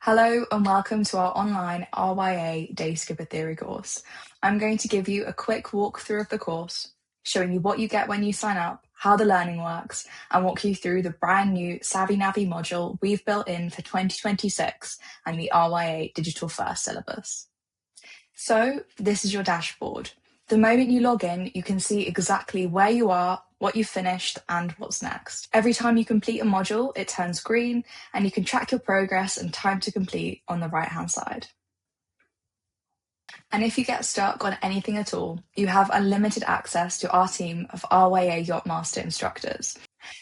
Hello and welcome to our online RYA Day Skipper theory course. I'm going to give you a quick walkthrough of the course, showing you what you get when you sign up, how the learning works, and walk you through the brand new Savvy Navvy module we've built in for 2026 and the RYA Digital First syllabus. So this is your dashboard. The moment you log in, you can see exactly where you are, what you've finished, and what's next. Every time you complete a module, it turns green, and you can track your progress and time to complete on the right-hand side. And if you get stuck on anything at all, you have unlimited access to our team of RYA Yachtmaster instructors.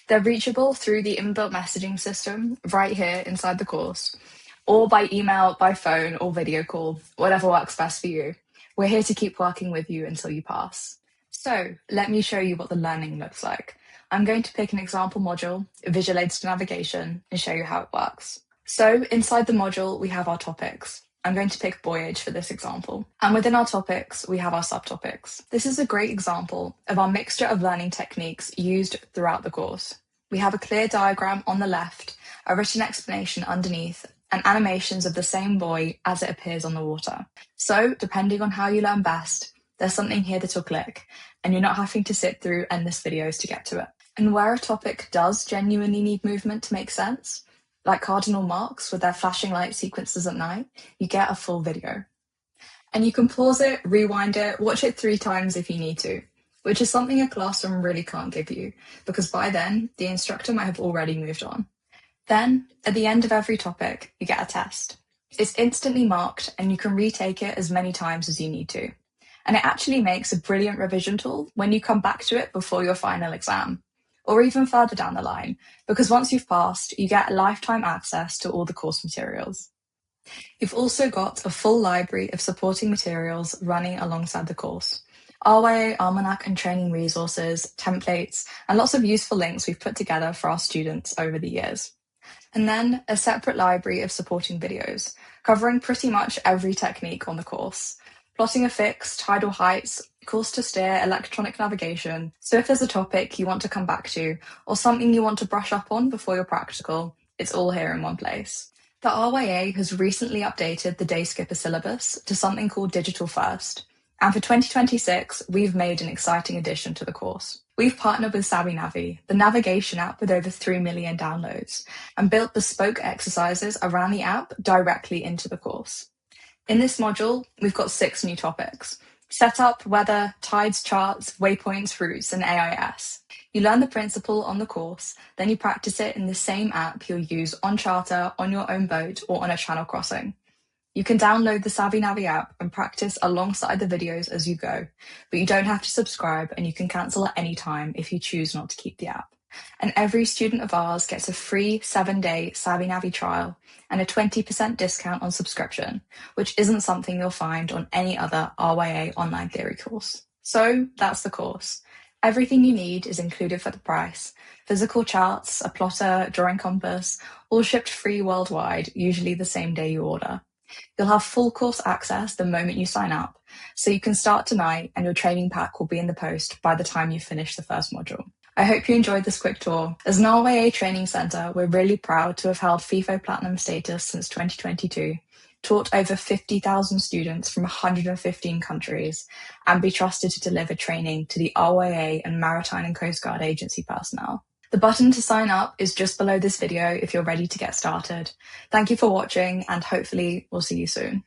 They're reachable through the inbuilt messaging system right here inside the course, or by email, by phone, or video call, whatever works best for you. We're here to keep working with you until you pass. So let me show you what the learning looks like. I'm going to pick an example module, visual aids to navigation, and show you how it works. So inside the module, we have our topics. I'm going to pick buoyage for this example. And within our topics, we have our subtopics. This is a great example of our mixture of learning techniques used throughout the course. We have a clear diagram on the left, a written explanation underneath, and animations of the same buoy as it appears on the water. So, depending on how you learn best, there's something here that'll click, and you're not having to sit through endless videos to get to it. And where a topic does genuinely need movement to make sense, like Cardinal marks with their flashing light sequences at night, you get a full video. And you can pause it, rewind it, watch it 3 times if you need to, which is something a classroom really can't give you, because by then, the instructor might have already moved on. Then, at the end of every topic, you get a test. It's instantly marked and you can retake it as many times as you need to. And it actually makes a brilliant revision tool when you come back to it before your final exam, or even further down the line, because once you've passed, you get lifetime access to all the course materials. You've also got a full library of supporting materials running alongside the course. RYA Almanac and training resources, templates, and lots of useful links we've put together for our students over the years. And then a separate library of supporting videos, covering pretty much every technique on the course. Plotting a fix, tidal heights, course to steer, electronic navigation. So if there's a topic you want to come back to, or something you want to brush up on before your practical, it's all here in one place. The RYA has recently updated the Day Skipper syllabus to something called Digital First. And for 2026, we've made an exciting addition to the course. We've partnered with Savvy Navvy, the navigation app with over 3 million downloads, and built bespoke exercises around the app directly into the course. In this module, we've got 6 new topics: setup, weather, tides, charts, waypoints, routes, and AIS. You learn the principle on the course, then you practice it in the same app you'll use on charter, on your own boat, or on a channel crossing. You can download the Savvy Navvy app and practice alongside the videos as you go, but you don't have to subscribe and you can cancel at any time if you choose not to keep the app. And every student of ours gets a free 7-day Savvy Navvy trial and a 20% discount on subscription, which isn't something you'll find on any other RYA online theory course. So that's the course. Everything you need is included for the price. Physical charts, a plotter, drawing compass, all shipped free worldwide, usually the same day you order. You'll have full course access the moment you sign up, so you can start tonight and your training pack will be in the post by the time you finish the first module. I hope you enjoyed this quick tour. As an RYA Training Centre, we're really proud to have held FIFO Platinum status since 2022, taught over 50,000 students from 115 countries, and be trusted to deliver training to the RYA and Maritime and Coast Guard Agency personnel. The button to sign up is just below this video if you're ready to get started. Thank you for watching, and hopefully we'll see you soon.